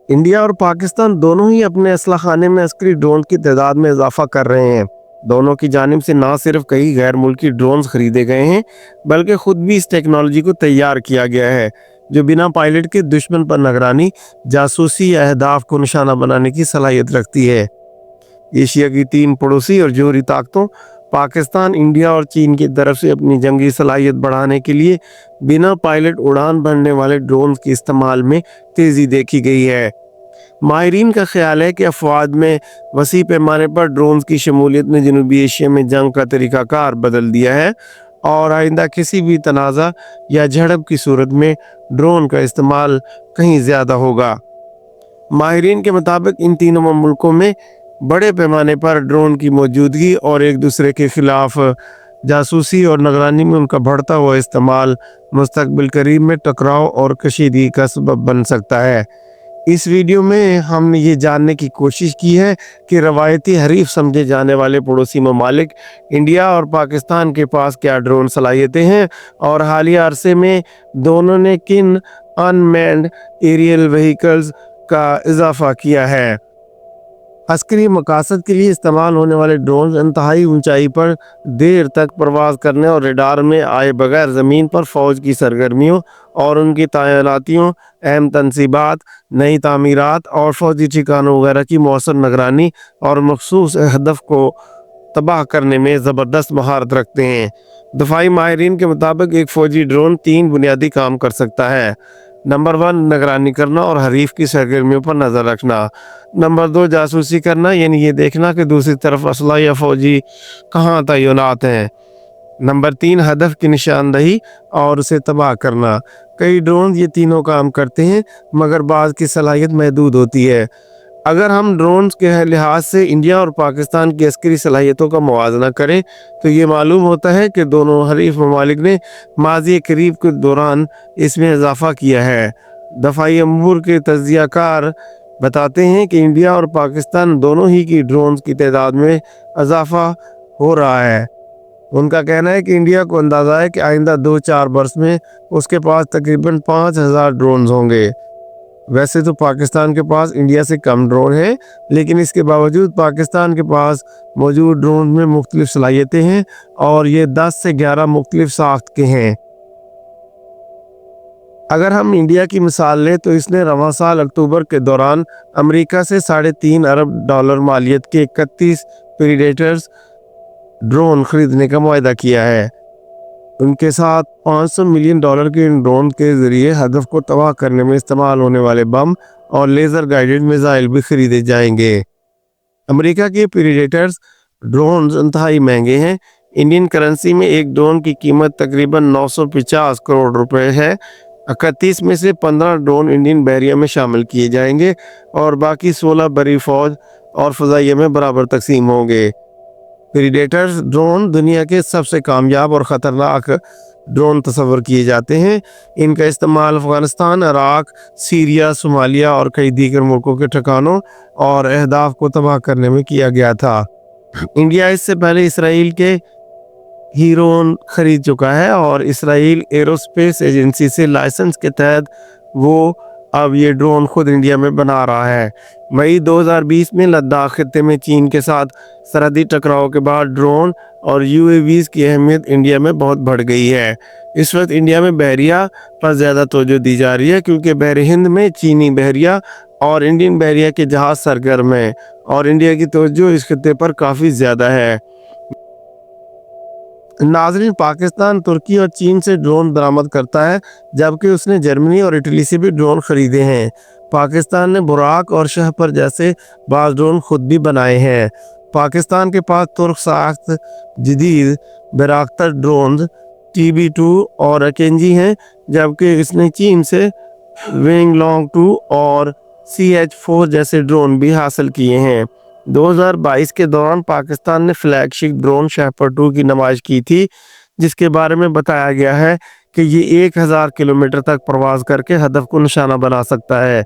India اور پاکستان دونوں ہی اپنے اسلحہ خانے میں عسکری ڈرون کی تعداد میں اضافہ کر رہے ہیں۔ دونوں کی جانب سے نہ صرف کئی غیر ملکی ڈرونز خریدے گئے ہیں بلکہ خود بھی اس ٹیکنالوجی کو تیار کیا گیا ہے جو بنا پائلٹ کے دشمن پر نگرانی، جاسوسی یا اہداف کو نشانہ بنانے کی صلاحیت رکھتی ہے۔ ایشیا کی 3 پڑوسی اور جوہری طاقتوں پاکستان، انڈیا اور چین کی طرف سے اپنی جنگی صلاحیت بڑھانے کے لیے بنا پائلٹ اڑان بھرنے والے ڈرونز کے استعمال میں تیزی دیکھی گئی ہے۔ ماہرین کا خیال ہے کہ افواج میں وسیع پیمانے پر ڈرونز کی شمولیت نے جنوبی ایشیا میں جنگ کا طریقہ کار بدل دیا ہے اور آئندہ کسی بھی تنازع یا جھڑپ کی صورت میں ڈرون کا استعمال کہیں زیادہ ہوگا۔ ماہرین کے مطابق ان تینوں ملکوں میں بڑے پیمانے پر ڈرون کی موجودگی اور ایک دوسرے کے خلاف جاسوسی اور نگرانی میں ان کا بڑھتا ہوا استعمال مستقبل قریب میں ٹکراؤ اور کشیدگی کا سبب بن سکتا ہے۔ اس ویڈیو میں ہم نے یہ جاننے کی کوشش کی ہے کہ روایتی حریف سمجھے جانے والے پڑوسی ممالک انڈیا اور پاکستان کے پاس کیا ڈرون صلاحیتیں ہیں اور حالیہ عرصے میں دونوں نے کن ان مینڈ ایریل وہیکلز کا اضافہ کیا ہے۔ عسکری مقاصد کے لیے استعمال ہونے والے ڈرونز انتہائی اونچائی پر دیر تک پرواز کرنے اور ریڈار میں آئے بغیر زمین پر فوج کی سرگرمیوں اور ان کی تعیناتیوں، اہم تنصیبات، نئی تعمیرات اور فوجی ٹھکانوں وغیرہ کی مؤثر نگرانی اور مخصوص ہدف کو تباہ کرنے میں زبردست مہارت رکھتے ہیں۔ دفاعی ماہرین کے مطابق ایک فوجی ڈرون 3 بنیادی کام کر سکتا ہے۔ نمبر 1 نگرانی کرنا اور حریف کی سرگرمیوں پر نظر رکھنا۔ نمبر 2 جاسوسی کرنا، یعنی یہ دیکھنا کہ دوسری طرف اسلحہ یا فوجی کہاں تعینات ہیں۔ نمبر 3 ہدف کی نشاندہی اور اسے تباہ کرنا۔ کئی ڈرون یہ تینوں کام کرتے ہیں مگر بعض کی صلاحیت محدود ہوتی ہے۔ اگر ہم ڈرونز کے لحاظ سے انڈیا اور پاکستان کی عسکری صلاحیتوں کا موازنہ کریں تو یہ معلوم ہوتا ہے کہ دونوں حریف ممالک نے ماضی قریب کے دوران اس میں اضافہ کیا ہے۔ دفاعی امور کے تجزیہ کار بتاتے ہیں کہ انڈیا اور پاکستان دونوں ہی کی ڈرونز کی تعداد میں اضافہ ہو رہا ہے۔ ان کا کہنا ہے کہ انڈیا کو اندازہ ہے کہ آئندہ 2-4 برس میں اس کے پاس تقریباً 5000 ڈرونز ہوں گے۔ ویسے تو پاکستان کے پاس انڈیا سے کم ڈرون ہیں، لیکن اس کے باوجود پاکستان کے پاس موجود ڈرون میں مختلف صلاحیتیں ہیں اور یہ 10 سے 11 مختلف ساخت کے ہیں۔ اگر ہم انڈیا کی مثال لیں تو اس نے رواں سال اکتوبر کے دوران امریکہ سے $3.5 ارب مالیت کے 31 پریڈیٹرز ڈرون خریدنے کا معاہدہ کیا ہے۔ ان کے ساتھ $500 ملین کے ان ڈرون کے ذریعے ہدف کو تباہ کرنے میں استعمال ہونے والے بم اور لیزر گائیڈڈ میزائل بھی خریدے جائیں گے۔ امریکہ کے پریڈیٹرز ڈرونز انتہائی مہنگے ہیں۔ انڈین کرنسی میں ایک ڈرون کی قیمت تقریباً 950 کروڑ روپے ہے۔ 31 میں سے 15 ڈرون انڈین بحریہ میں شامل کیے جائیں گے اور باقی 16 بری فوج اور فضائیہ میں برابر تقسیم ہوں گے۔ پریڈیٹرز ڈرون دنیا کے سب سے کامیاب اور خطرناک ڈرون تصور کیے جاتے ہیں۔ ان کا استعمال افغانستان، عراق، سیریا، صومالیہ اور کئی دیگر ملکوں کے ٹھکانوں اور اہداف کو تباہ کرنے میں کیا گیا تھا۔ انڈیا اس سے پہلے اسرائیل کے ہیرون خرید چکا ہے اور اسرائیل ایروسپیس ایجنسی سے لائسنس کے تحت وہ اب یہ ڈرون خود انڈیا میں بنا رہا ہے۔ مئی 2020 میں لداخ خطے میں چین کے ساتھ سرحدی ٹکراؤ کے بعد ڈرون اور UAVs کی اہمیت انڈیا میں بہت بڑھ گئی ہے۔ اس وقت انڈیا میں بحریہ پر زیادہ توجہ دی جا رہی ہے کیونکہ بحر ہند میں چینی بحریہ اور انڈین بحریہ کے جہاز سرگرم ہیں اور انڈیا کی توجہ اس خطے پر کافی زیادہ ہے۔ ناظرین، پاکستان ترکی اور چین سے ڈرون برآمد کرتا ہے جبکہ اس نے جرمنی اور اٹلی سے بھی ڈرون خریدے ہیں۔ پاکستان نے براق اور شہپر جیسے بعض ڈرون خود بھی بنائے ہیں۔ پاکستان کے پاس ترک ساخت جدید بیراکتر ڈرونز TB2 اور اکینجی ہیں جبکہ اس نے چین سے ونگ لانگ 2 اور CH4 جیسے ڈرون بھی حاصل کیے ہیں۔ 2022 کے دوران پاکستان نے فلیگ شپ ڈرون شہپر 2 کی نمائش کی تھی جس کے بارے میں بتایا گیا ہے کہ یہ 1000 کلومیٹر تک پرواز کر کے ہدف کو نشانہ بنا سکتا ہے۔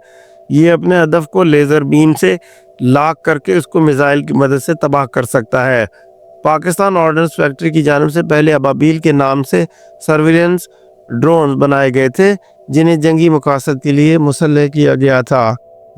یہ اپنے ہدف کو لیزر بیم سے لاک کر کے اس کو میزائل کی مدد سے تباہ کر سکتا ہے۔ پاکستان آرڈننس فیکٹری کی جانب سے پہلے ابابیل کے نام سے سرویلنس ڈرون بنائے گئے تھے جنہیں جنگی مقاصد کے لیے مسلح کیا گیا تھا۔